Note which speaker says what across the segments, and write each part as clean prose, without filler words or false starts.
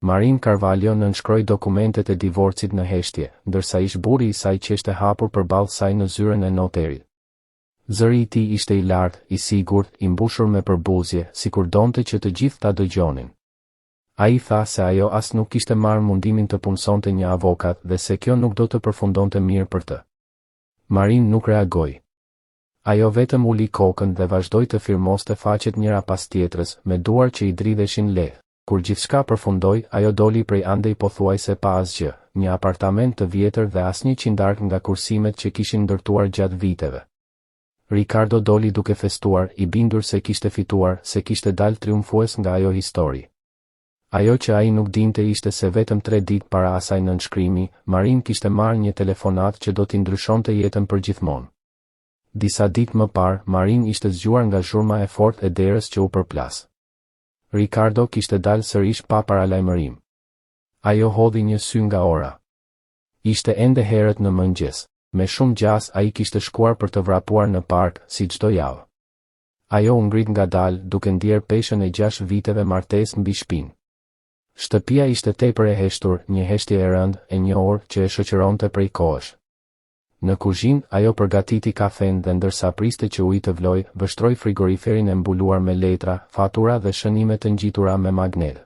Speaker 1: Marin Carvalho nënshkroi dokumentet e divorcit në heshtje, ndërsa ish burri i saj qeshte hapur përballë saj në zyrën e noterit. Zëri i tij ishte i lartë, i sigurt, i mbushur me përbuzje, sikur donte që të gjithë ta dëgjonin. Ai tha se ajo as nuk kishte marrë mundimin të punësonte një avokat dhe se kjo nuk do të përfundonte mirë për të. Marin nuk reagoi. Ajo vetëm uli kokën dhe vazhdoi të firmoste faqet njëra pas tjetrës, me duar që i dridheshin lehtë. Kur gjithçka përfundoi, ajo doli prej andej pothuajse pa asgjë, një apartament të vjetër dhe asnjë qindark nga kursimet që kishin ndërtuar gjatë viteve. Ricardo doli duke festuar, i bindur se kishte fituar, se kishte dalë triumfues nga ajo histori. Ajo që ai nuk dinte ishte se vetëm 3 ditë para asaj nënshkrimi, Marin kishte marrë një telefonat që do t'i ndryshonte jetën përgjithmonë. Disa ditë më parë, Marin ishte zgjuar nga zhurma e fortë e derës që u përplas. Ricardo kishte dalë sërish pa paralajmërim. Ajo hodhi një sy nga ora. Ishte ende herët në mëngjes. Me shumë gjas ai kishte shkuar për të vrapuar në park, si çdo javë. Ajo u ngrit ngadalë, duke ndier peshën e 6 viteve martesë mbi shpinë. Shtëpia ishte tepër e heshtur, një heshtje e rëndë, e një orë që e shoqëronte prej kohësh. Në kuzhinë, ajo përgatiti kafen dhe ndërsa priste që uji të vloj, vështroi frigoriferin e mbuluar me letra, fatura dhe shënime të ngjitura me magnet.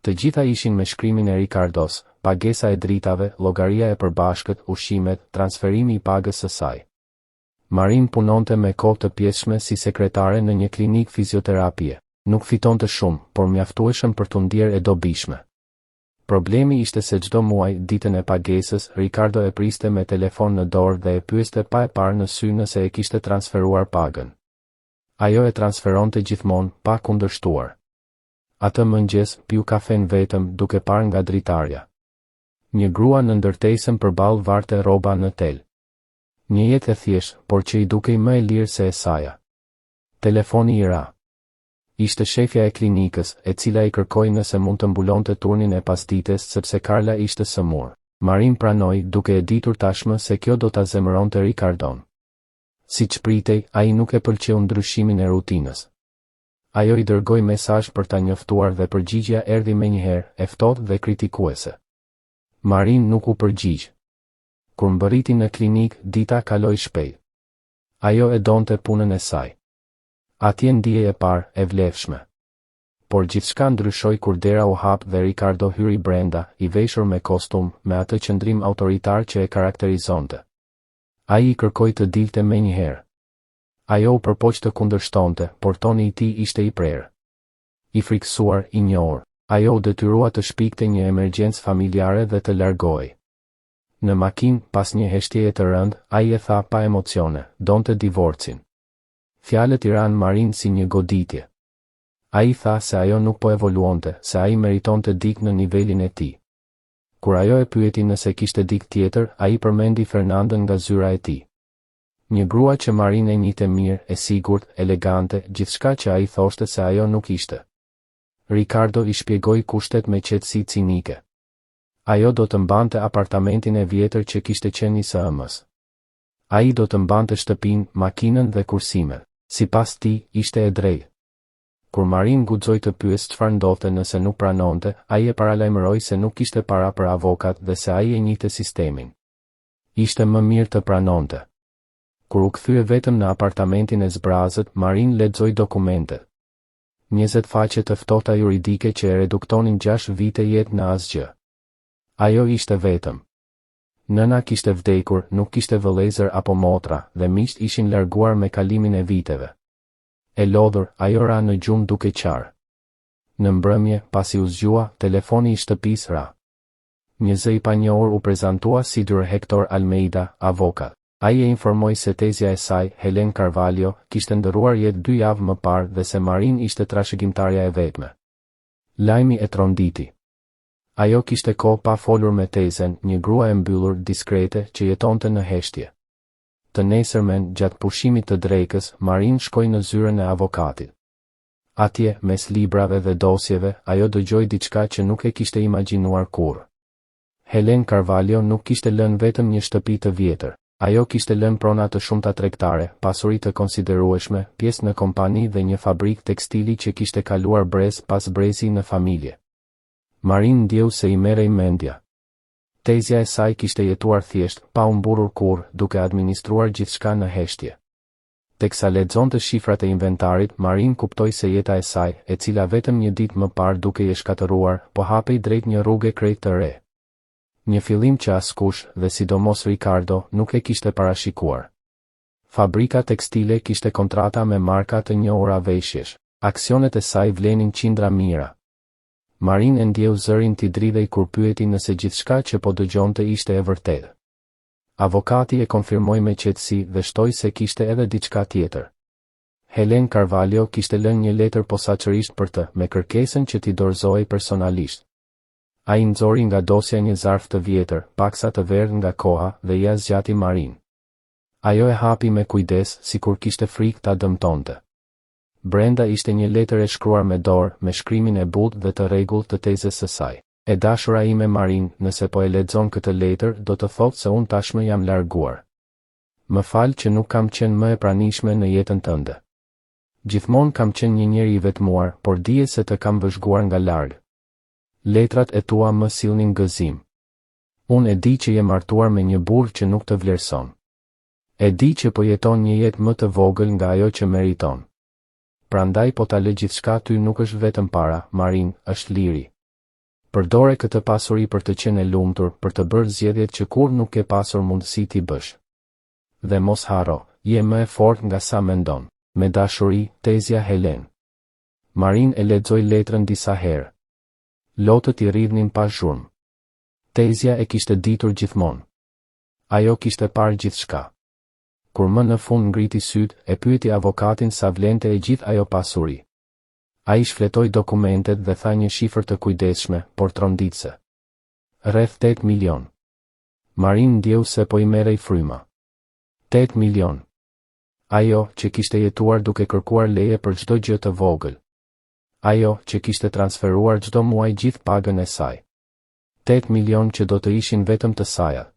Speaker 1: Të gjitha ishin me shkrimin e Ricardos, pagesa e dritave, llogaria e përbashkët, ushqimet, transferimi i pagës së saj. Marin punonte me kohë të pjesshme si sekretare në një klinikë fizioterapie. Nuk fitonte shumë, por mjaftueshëm për t'u ndier e dobishme. Problemi ishte se çdo muaj, ditën e pagesës, Ricardo e priste me telefon në dorë dhe e pyeste pa e parë në sy nëse e kishte transferuar pagën. Ajo e transferonte gjithmonë, pa kundërshtuar. Atë mëngjes, piu kafen vetëm, duke parë nga dritarja. Një grua në ndërtesën përballë varte rroba në tel. Një jetë e thjeshtë, por që i dukej më e lirë se e saja. Telefoni i ra. Ishte shefja e klinikës, e cila i kërkoi nëse mund të mbulonte turnin e pasdites sepse Carla ishte sëmur. Marin pranoi, duke e ditur tashmë se kjo do ta zemëronte Ricardon. Siç pritej, ai nuk e pëlqeu ndryshimin e rutinës. Ajo i dërgoi mesazh për ta njoftuar dhe përgjigjja erdhi menjëherë, e ftohtë dhe kritikuese. Marin nuk u përgjigj. Kur mbërriti në klinik, dita kaloi shpejt. Ajo e donte punën e saj. Atje ndihej e parë, e vlefshme. Por gjithçka ndryshoi kur dera u hap dhe Ricardo hyri brenda, i veshur me kostum, me atë qëndrim autoritar që e karakterizonte. Ai i kërkoi të dilte menjëherë. Ajo u përpoq të kundërshtonte, por toni i tij ishte i prerë. I frikësuar, i njohur, ajo u detyrua të shpikte një emergjencë familjare dhe të largohej. Në makinë, pas një heshtjeje të rëndë, ai e tha pa emocione, donte divorcin. Fjalët i ranë Marin si një goditje. Ai tha se ajo nuk po evoluonte, se ai meritonte dik në nivelin e tij. Kur ajo e pyeti nëse kishte dik tjetër, ai përmendi Fernandën nga zyra e tij. Një grua që Marin e njihte mirë, e sigurt, elegante, gjithçka që ai thoshte se ajo nuk ishte. Ricardo i shpjegoi kushtet me qetësi cinike. Ajo do të mbante apartamentin e vjetër që kishte qenë i SMs. Ai do të mbante shtëpinë, makinën dhe kursimet. Sipas tij, ishte e drejtë. Kur Marin guxoi të pyes çfarë ndodhte nëse nuk pranonte, ai e paralajmëroi se nuk kishte para për avokat dhe se ai e njihte sistemin. Ishte më mirë të pranonte. Kur u kthye vetëm në apartamentin e zbrazët, Marin lexoi dokumentet. 20 faqe të ftohta juridike që e reduktonin 6 vite jetë në asgjë. Ajo ishte vetëm. Nëna kishte vdekur, nuk kishte vëllezër apo motra, dhe miqt ishin larguar me kalimin e viteve. E lodhur, ajo ra në gjumë duke qarë. Në mbrëmje, pasi u zgjua, telefoni i shtëpisë ra. Një zë i panjohur u prezantua si Dr. Hector Almeida, avokat. Ai e informoi se tezja e saj, Helen Carvalho, kishte ndëruar jetë 2 javë më parë dhe se Marin ishte trashëgimtarja e vetme. Lajmi e tronditi. Ajo kishte kohë pa folur me tezen, një grua e mbyllur, diskrete, që jetonte në heshtje. Të nesërmen, gjatë pushimit të drekës, Marin shkoi në zyrën e avokatit. Atje, mes librave dhe dosjeve, ajo dëgjoi diçka që nuk e kishte imagjinuar kurrë. Helen Carvalho nuk kishte lënë vetëm një shtëpi të vjetër. Ajo kishte lënë prona të shumta tregtare, pasuri të konsiderueshme, pjesë në kompani dhe një fabrikë tekstili që kishte kaluar brez pas brezi në familje. Marin ndjeu se i merrej mendja. Tezja e saj kishte jetuar thjesht, pa u mburur kurrë, duke administruar gjithçka në heshtje. Teksa lexonte shifrat e inventarit, Marin kuptoi se jeta e saj, e cila vetëm një ditë më parë duke i shkatëruar, po hapej drejt një rruge krejt të re. Një fillim që askush, dhe sidomos Ricardo, nuk e kishte parashikuar. Fabrika tekstile kishte kontrata me marka të njohura veshjesh. Aksionet e saj vlenin qindra mijëra. Marin e ndjeu zërin t'i dridhej kur pyeti nëse gjithçka që po dëgjonte ishte e vërtetë. Avokati e konfirmoi me qetësi dhe shtoi se kishte edhe diçka tjetër. Helen Carvalho kishte lënë një letër posaçërisht për të, me kërkesën që t'i dorëzohej personalisht. Ai nxori nga dosja një zarf të vjetër, paksa të verdh nga koha, dhe ia zgjati Marin. Ajo e hapi me kujdes, sikur kishte frikë ta dëmtonte. Brenda ishte një letër e shkruar me dorë, me shkrimin e butë dhe të rregullt të tezës së saj. E dashura ime Marin, nëse po e lexon këtë letër, do të thotë se unë tashmë jam larguar. Më fal që nuk kam qenë më e pranishme në jetën tënde. Gjithmonë kam qenë një njeri i vetmuar, por dije se të kam vëzhguar nga larg. Letrat e tua më sillnin gëzim. Unë e di që je martuar me një burr që nuk të vlerëson. E di që po jeton një jetë më të vogël nga ajo që meriton. Prandaj po ta lë gjithçka ty nuk është vetëm para, Marin, është liri. Përdore këtë pasuri për të qenë e lumtur, për të bërë zgjedhjet që kur nuk ke pasur mundësi t'i bësh. Dhe mos haro, je më e fortë nga sa mendon. Me dashuri, Tezja Helen. Marin e lexoi letrën disa herë. Lotët i rridhnin pa zhurmë. Tezja e kishte ditur gjithmonë. Ajo kishte parë gjithçka. Kur më në fund ngriti syt, e pyeti avokatin sa vlente e gjithë ajo pasuri. Ai shfletoi dokumentet dhe tha një shifër të kujdesshme, por tronditse. Rreth 8 milion. Marin ndjeu se po i merrej fryma. 8 milion. Ajo që kishte jetuar duke kërkuar leje për çdo gjë të vogël. Ajo që kishte transferuar çdo muaj gjithë pagën e saj. 8 milion që do të ishin vetëm të saja.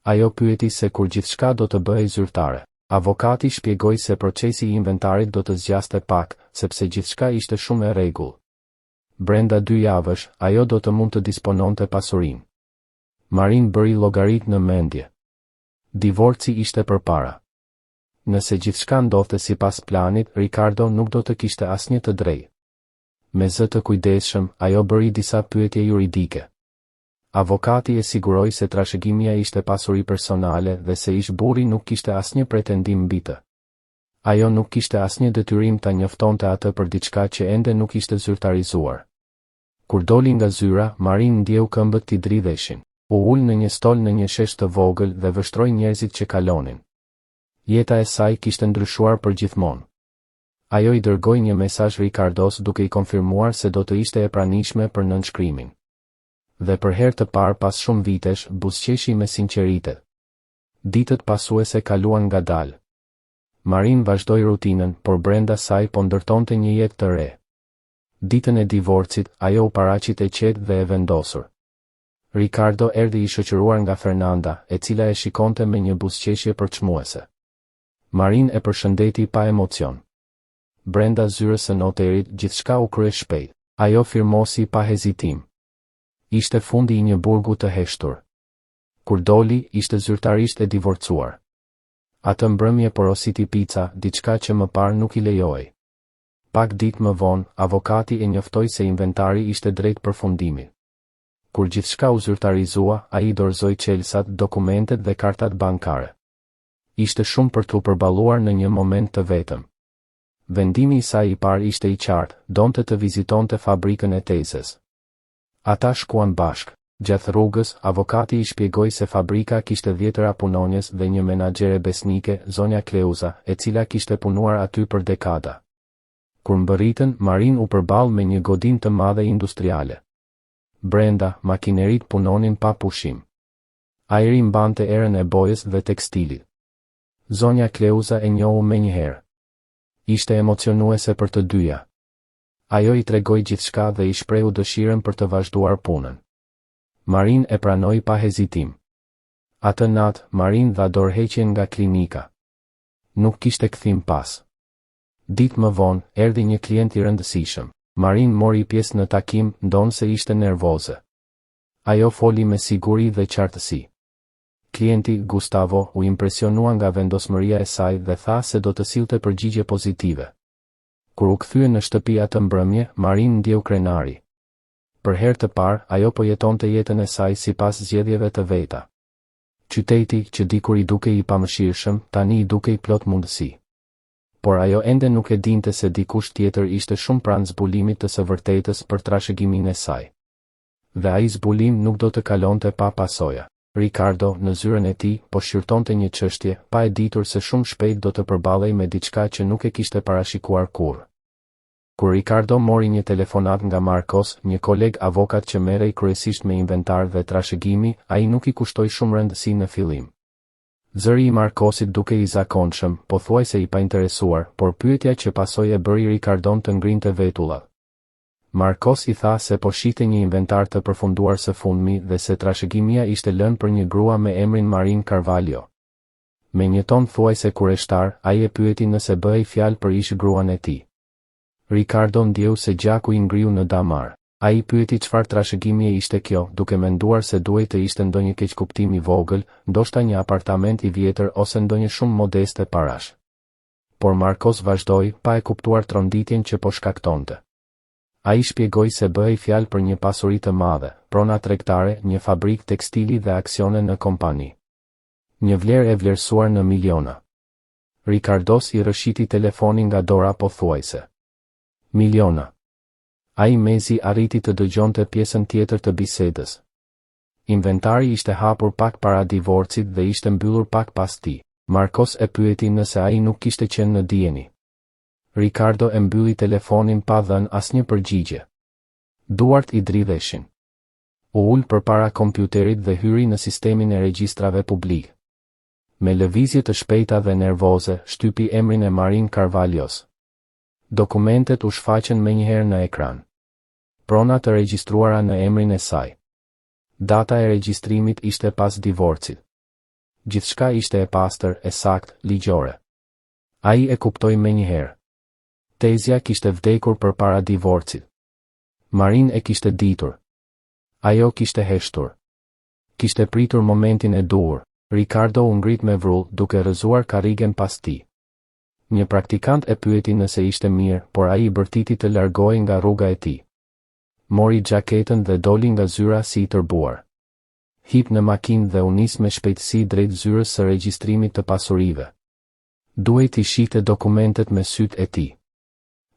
Speaker 1: Ajo pyeti se kur gjithçka do të bëhej zyrtare. Avokati shpjegoi se procesi i inventarit do të zgjaste pak, sepse gjithçka ishte shumë e rregull. Brenda 2 javësh, ajo do të mund të dispononte pasurinë. Marin bëri llogarit në mendje. Divorci ishte përpara. Nëse gjithçka ndodhte sipas planit, Ricardo nuk do të kishte asnjë të drejtë. Me zë të kujdesshëm, ajo bëri disa pyetje juridike. Avokati e siguroi se trashëgimia ishte pasuri personale dhe se ish burri nuk kishte asnjë pretendim mbi të. Ajo nuk kishte asnjë detyrim ta njoftonte atë për diçka që ende nuk ishte zyrtarizuar. Kur doli nga zyra, Marin ndjeu këmbët t'i dridheshin. U ul në një stol në një shesh të vogël dhe vështroi njerëzit që kalonin. Jeta e saj kishte ndryshuar përgjithmonë. Ajo i dërgoi një mesazh Ricardos duke i konfirmuar se do të ishte e pranishme për nënshkrimin. Dhe për herë të parë pas shumë vitesh, buzëqeshi me sinqeritet. Ditët pasuese kaluan ngadalë. Marin vazhdoi rutinën, por brenda saj po ndërtonte një jetë të re. Ditën e divorcit, ajo u paraqit e qetë dhe e vendosur. Ricardo erdhi i shoqëruar nga Fernanda, e cila e shikonte me një buzëqeshje përçmuese. Marin e përshëndeti pa emocion. Brenda zyrës së noterit, gjithçka u krye shpejt. Ajo firmosi pa hezitim. Ishte fundi i një burgu të heshtur. Kur doli, ishte zyrtarisht e divorcuar. Atë mbrëmje porositi pica, diçka që më parë nuk i lejoi. Pak ditë më vonë, avokati e njoftoi se inventari ishte drejt përfundimit. Kur gjithçka u zyrtarizua, ai dorëzoi çelësat, dokumentet dhe kartat bankare. Ishte shumë për t'u përballuar në një moment të vetëm. Vendimi i saj i parë ishte i qartë, donte të vizitonte fabrikën e tezës. Ata shkuan bashk. Gjatë rrugës, avokati i shpjegoi se fabrika kishte 10 punonjës dhe një menaxhere besnike, zonja Kleuza, e cila kishte punuar aty për dekada. Kur mbërritën, Marin u përball me një godinë të madhe industriale. Brenda, makineritë punonin pa pushim. Ajri mbante erën e bojës dhe tekstilit. Zonja Kleuza e njohu menjëherë. Ishte emocionuese për të dyja. Ajo i tregoi gjithçka dhe i shprehu dëshirën për të vazhduar punën. Marin e pranoi pa hezitim. Atë natë, Marin dha dorëheqjen nga klinika. Nuk kishte kthim pas. Ditë më vonë, erdhi një klient i rëndësishëm. Marin mori pjesë në takim, ndonë se ishte nervoze. Ajo foli me siguri dhe qartësi. Klienti, Gustavo, u impresionua nga vendosmëria e saj dhe tha se do të sillte përgjigje pozitive. Kur u kthye në shtëpi atë mbrëmje, Marin ndjeu krenari. Për herë të parë, ajo po jetonte jetën e saj sipas zgjedhjeve të veta. Qyteti, që dikur i dukej i pamëshirshëm, tani i dukej plot mundësi. Por ajo ende nuk e dinte se dikush tjetër ishte shumë pranë zbulimit të së vërtetës për trashëgimin e saj. Dhe ai zbulim nuk do të kalonte pa pasoja. Ricardo, në zyrën e tij, po shqyrtonte një çështje, pa e ditur se shumë shpejt do të përballej me diçka që nuk e kishte parashikuar kurrë. Kur Ricardo mori një telefonat nga Marcos, një koleg avokat që merrej kryesisht me inventar dhe trashëgimi, ai nuk i kushtoi shumë rëndësi në fillim. Zëri i Marcosit dukej i zakonshëm, pothuajse i painteresuar, por pyetja që pasoi e bëri Ricardon të ngrinte vetullat. Marcos i tha se po shihte një inventar të përfunduar së fundmi dhe se trashëgimia ishte lënë për një grua me emrin Marin Carvalho. Me një ton thuajse kureshtar, ai e pyeti nëse bëhej fjalë për ish gruan e tij. Ricardo ndjeu se gjaku i ngriu në damar. Ai pyeti çfarë trashëgimie ishte kjo, duke menduar se duhej të ishte ndonjë keqkuptim i vogël, ndoshta një apartament i vjetër ose ndonjë shumë modeste parash. Por Marcos vazhdoi, pa e kuptuar tronditjen që po shkaktonte. Ai shpjegoi se bëhej fjalë për një pasuri të madhe, prona tregtare, një fabrikë tekstili dhe aksione në kompani. Një vlerë e vlerësuar në miliona. Ricardos i rrëshiti telefonin nga dora pothuajse. Miliona. Ai mezi arriti të dëgjonte pjesën tjetër të bisedës. Inventari ishte hapur pak para divorcit dhe ishte mbyllur pak pas tij. Marcos e pyeti nëse ai nuk kishte qenë në dieni. Ricardo e mbylli telefonin pa dhënë asnjë përgjigje. Duart i dridheshin. U ul përpara kompjuterit dhe hyri në sistemin e regjistrave publik. Me lëvizje të shpejta dhe nervoze, shtypi emrin e Marin Carvalhos. Dokumentet u shfaqen menjëherë në ekran. Prona të regjistruara në emrin e saj. Data e regjistrimit ishte pas divorcit. Gjithçka ishte e pastër, e saktë, ligjore. Ai e kuptoi menjëherë. Tezja kishte vdekur përpara divorcit. Marin e kishte ditur. Ajo kishte heshtur. Kishte pritur momentin e duhur. Ricardo u ngrit me vrull, duke rrëzuar karrigen pas tij. Një praktikant e pyeti nëse ishte mirë, por ai i bërtiti të largohej nga rruga e tij. Mori xhaketën dhe doli nga zyra si i tërbuar. Hip në makinë dhe u nis me shpejtësi drejt zyrës së regjistrimit të pasurive. Duhej t'i shihte dokumentet me sytë e tij.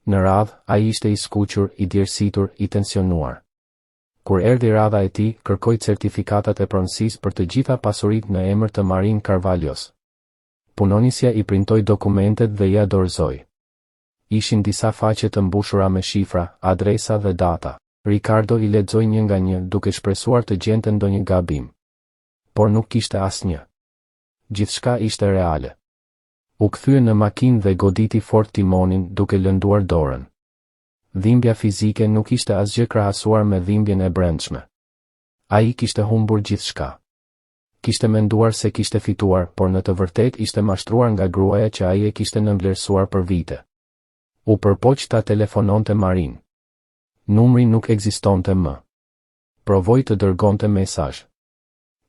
Speaker 1: Në radhë, ai ishte i skuqur, i djersitur, i tensionuar. Kur erdhi radha e tij, kërkoi certifikatat e pronësisë për të gjitha pasuritë në emër të Marin Carvalhos. Punonisja i printoi dokumentet dhe ia dorëzoi. Ishin disa faqe të mbushura me shifra, adresa dhe data. Ricardo i lexoi një nga një, duke shpresuar të gjente ndonjë gabim. Por nuk kishte asnjë. Gjithçka ishte reale. U kthye në makinë dhe goditi fort timonin, duke lënduar dorën. Dhimbja fizike nuk ishte asgjë krahasuar me dhimbjen e brendshme. Ai kishte humbur gjithçka. Kishte menduar se kishte fituar, por në të vërtetë ishte mashtruar nga gruaja që ai e kishte nënvlerësuar për vite. U përpoq ta telefononte Marin. Numri nuk ekzistonte më. Provoi të dërgonte mesazh.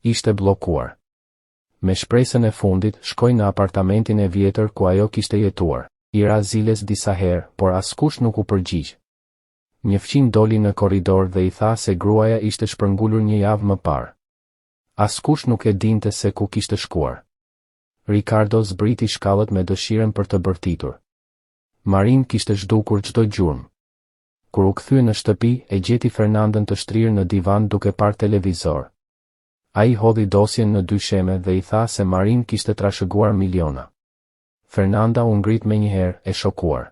Speaker 1: Ishte bllokuar. Me shpresën e fundit, shkoi në apartamentin e vjetër ku ajo kishte jetuar. I ra ziles disa herë, por askush nuk u përgjigj. Një fqin doli në korridor dhe i tha se gruaja ishte shpërngulur një javë më parë. Askush nuk e dinte se ku kishte shkuar. Ricardo zbriti shkallët me dëshirën për të bërtitur. Marin kishte zhdukur çdo gjurmë. Kur u kthye në shtëpi, e gjeti Fernandën të shtrirë në divan duke parë televizor. Ai hodhi dosjen në dy sheme dhe i tha se Marin kishte trashëguar miliona. Fernanda u ngrit menjëherë, e shokuar.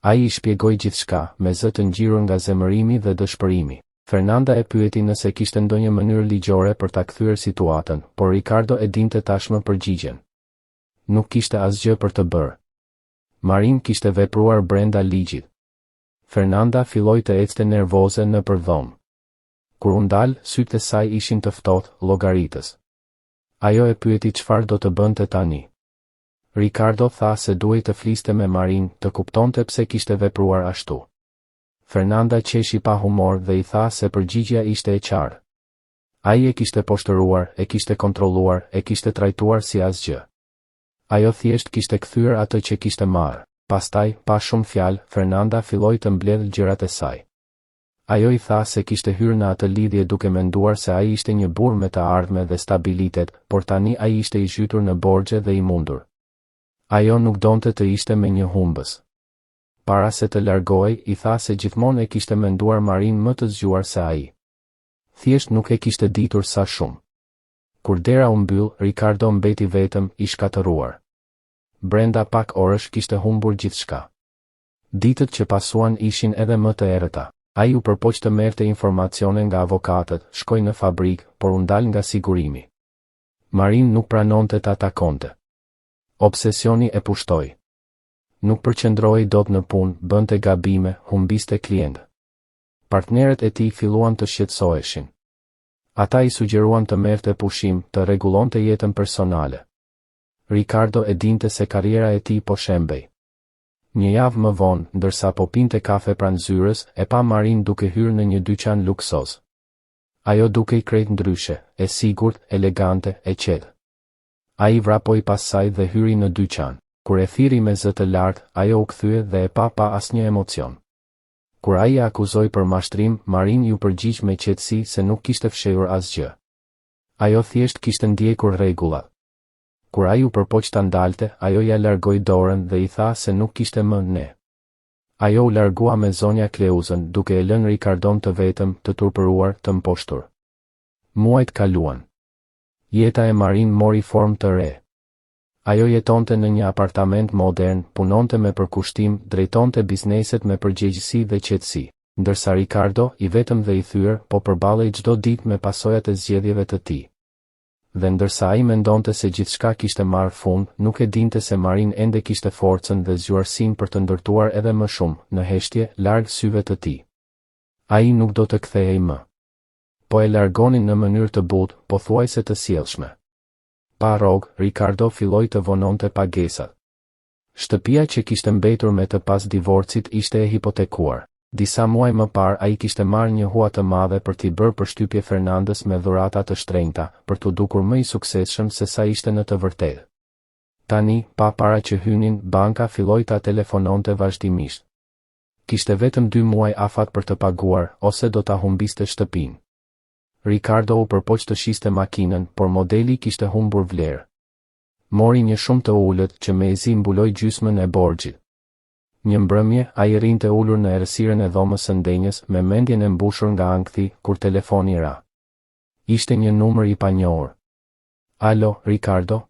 Speaker 1: Ai i shpjegoi gjithçka, me zë të ngjirur nga zemërimi dhe dëshpërimi. Fernanda e pyeti nëse kishte ndonjë mënyrë ligjore për ta kthyer situatën, por Ricardo e dinte tashmë përgjigjen. Nuk kishte asgjë për të bërë. Marin kishte vepruar brenda ligjit. Fernanda filloi të ecte nervoze nëpër dhomë. Kur u ndal, sytë e saj ishin të ftohtë, llogaritës. Ajo e pyeti çfarë do të bënte tani. Ricardo tha se duhej të fliste me Marin, të kuptonte pse kishte vepruar ashtu. Fernanda qeshi pa humor dhe I tha se përgjigjja ishte e qartë. Ai e kishte poshtëruar, e kishte kontrolluar, e kishte trajtuar si asgjë. Ajo thjesht kishte kthyer atë që kishte marrë. Pastaj, pa shumë fjalë, Fernanda filloi të mbledh gjërat e saj. Ajo I tha se kishte hyrë në atë lidhje duke menduar se ai ishte një burr me të ardhme dhe stabilitet, por tani ai ishte I zhytur në borxhe dhe I mundur. Ajo nuk donte të ishte me një humbës. Para se të largohej, I tha se gjithmonë e kishte menduar Marin më të zgjuar se ai. Thjesht nuk e kishte ditur sa shumë. Kur dera u mbyll, Ricardo mbeti vetëm I shkatëruar. Brenda pak orësh kishte humbur gjithçka. Ditët që pasuan ishin edhe më të errëta. Ai u përpoq të merrte informacione nga avokatët, shkoi në fabrikë, por u ndal nga sigurimi. Marin nuk pranonte ta takonte. Obsesioni e pushtoi. Nuk përqendrohej dot në punë, bënte gabime, humbiste klientë. Partnerët e tij filluan të shqetësoheshin. Ata I sugjeruan të merrte pushim, të rregullonte jetën personale. Ricardo e dinte se karriera e tij po shembej. Një javë më vonë, ndërsa po pinte kafe pranë zyrës, e pa Marin duke hyrë në një dyqan luksoz. Ajo duke I krejt ndryshe, e sigurt, elegante, e qetë. Ai vrapoi pas saj dhe hyri në dyqan. Kur e thiri me zë të lartë, ajo u kthye dhe e pa asnjë emocion. Kur ai e akuzoi për mashtrim, Marin ju përgjigj me qetësi se nuk kishte fshehur asgjë. Ajo thjesht kishte ndjekur rregullat. Kur ai u përpoq ta ndalte, ajo ja largoi dorën dhe I tha se nuk kishte më ne. Ajo u largua me zonja Kleuzën, duke e lënë Ricardon të vetëm, të turpëruar, të mposhtur. Muajt kaluan. Jeta e Marin mori formë të re. Ajo jetonte në një apartament modern, punonte me përkushtim, drejtonte bizneset me përgjegjësi dhe qetësi, ndërsa Ricardo, I vetëm dhe I thyer, po përballej çdo ditë me pasojat e zgjedhjeve të tij. Dhe ndërsa ai mendonte se gjithçka kishte marrë fund, nuk e dinte se Marin ende kishte forcën dhe zgjuarsinë për të ndërtuar edhe më shumë, në heshtje, larg syve të tij. Ai nuk do të kthehej më. Po e largonin në mënyrë të butë, pothuajse të sjellshme. Pa rrogë, Ricardo filloi të vononte pagesat. Shtëpia që kishte mbetur me të pas divorcit ishte e hipotekuar. Disa muaj më parë ai kishte marrë një hua të madhe për t'i bërë përshtypje Fernandës me dhurata të shtrenjta, për t'u dukur më I suksesshëm se sa ishte në të vërtetë. Tani, pa para që hynin, banka filloi ta telefononte vazhdimisht. Kishte vetëm 2 muaj afat për të paguar, ose do ta humbiste shtëpinë. Ricardo u përpoq të shiste makinën, por modeli kishte humbur vlerë. Mori një shumë të ulët që mezi mbuloi gjysmën e borxhit. Një mbrëmje, ai rinte ulur në errësirën e dhomës së ndenjës, me mendjen e mbushur nga ankthi, kur telefoni ra. Ishte një numër I panjohur. Alo, Ricardo?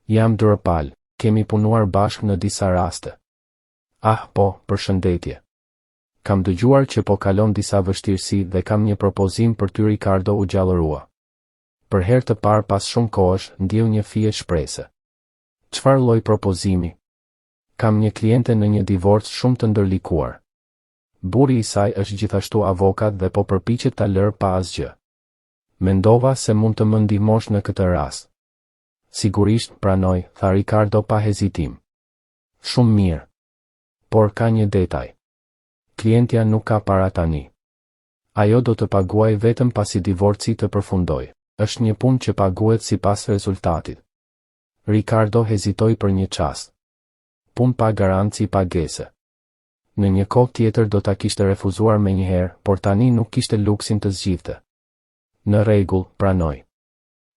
Speaker 1: Jam Durpal, kemi punuar bashkë në disa raste. Ah, po, përshëndetje. Kam dëgjuar që po kalon disa vështirësi dhe kam një propozim për ty. Ricardo u gjallërua. Për herë të parë pas shumë kohësh, ndjeu një fije shprese. Çfarë lloj propozimi? Kam një kliente në një divorc shumë të ndërlikuar. Burri I saj është gjithashtu avokat dhe po përpiqet ta lërë pa asgjë. Mendova se mund të më ndihmosh në këtë rast. Sigurisht, pranoj, tha Ricardo pa hezitim. Shumë mirë. Por ka një detaj. Klientja nuk ka para tani. Ajo do të paguaj vetëm pasi divorci të përfundoj. Është një punë që paguhet sipas rezultatit. Ricardo hezitoi për një çast. Punë pa garanci pagese. Në një kohë tjetër do ta kishte refuzuar menjëherë, por tani nuk kishte luksin të zgjidhte. Në rregull, pranoj.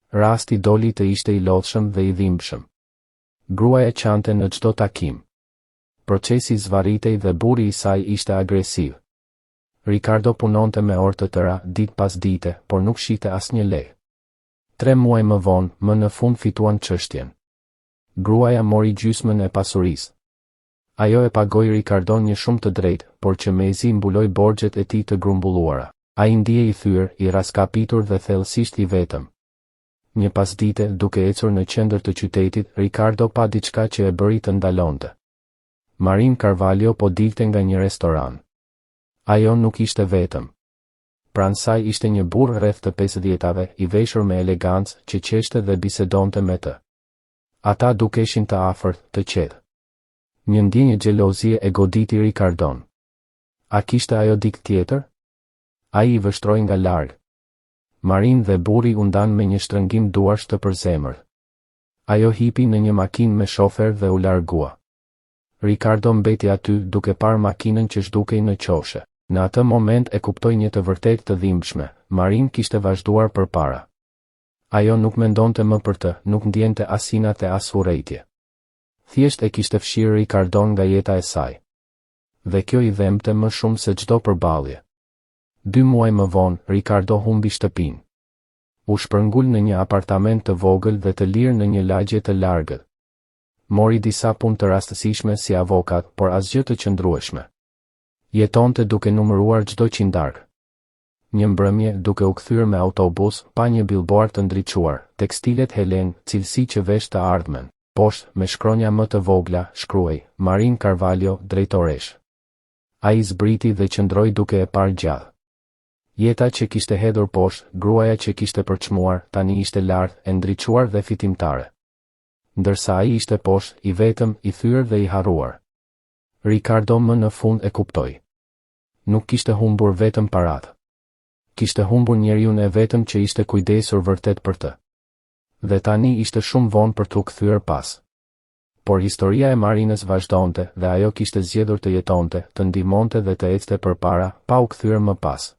Speaker 1: Rasti doli të ishte I lodhshëm dhe I dhimbshëm. Gruaja qante në çdo takim. Procesi zvarritej dhe burri I saj ishte agresiv. Ricardo punonte me orë të tëra, ditë pas dite, por nuk shite asnjë lehë. 3 muaj më vonë, më në fund fituan çështjen. Gruaja mori gjysmën e pasurisë. Ajo e pagoi Ricardon një shumë të drejtë, por që mezi mbuloi borxhet e tij të grumbulluara. Ai ndjej I thyer, I raskapitur dhe thellësisht I vetëm. Një pasdite, duke ecur në qendër të qytetit, Ricardo pa diçka që e bëri të ndalonte. Marin Carvalho po dilte nga një restoran. Ajo nuk ishte vetëm. Pranë saj ishte një burr rreth të 50-tave, I veshur me elegancë, që qeshte dhe bisedonte me të. Ata dukeshin të afërt, të qetë. Një ndjenjë xhelozie e goditi Ricardon. A kishte ajo dikë tjetër? Ai I vështroi nga larg. Marin dhe burri u ndan me një shtrëngim duarsh të përzemër. Ajo hipi në një makinë me shofer dhe u largua. Ricardo mbeti aty duke parë makinën që zhdukej në qoshe. Në atë moment e kuptoi një të vërtetë të dhimbshme, Marin kishte vazhduar përpara. Ajo nuk mendonte më për të, nuk ndjente as inat e as urrejtje. Thjesht e kishte fshirë Ricardon nga jeta e saj. Dhe kjo I dhembte më shumë se çdo përballje. 2 muaj më vonë, Ricardo humbi shtëpinë. U shpërngul në një apartament të vogël dhe të lirë në një lagje të largët. Mori disa punë të rastësishme si avokat, por asgjë të qëndrueshme. Jetonte duke numëruar çdo qindark. Një mbrëmje, duke u kthyer me autobus, pa një billboard të ndriçuar, tekstilet Helen, cilësi që vesh të ardhmen. Poshtë, me shkronja më të vogla, shkruaj, Marin Carvalho, drejtoresh. Ai zbriti dhe qëndroi duke e parë gjallë. Jeta që kishte hedhur poshtë, gruaja që kishte përçmuar, tani ishte lart, e ndriçuar dhe fitimtare. Ndërsa ai ishte poshtë, I vetëm, I thyer dhe I harruar. Ricardo më në fund e kuptoi. Nuk kishte humbur vetëm paratë. Kishte humbur njeriun e vetëm që ishte kujdesur vërtet për të. Dhe tani ishte shumë vonë për t'u kthyer pas. Por historia e Marinës vazhdonte dhe ajo kishte zgjedhur të jetonte, të ndihmonte dhe të ecte përpara, pa u kthyer më pas.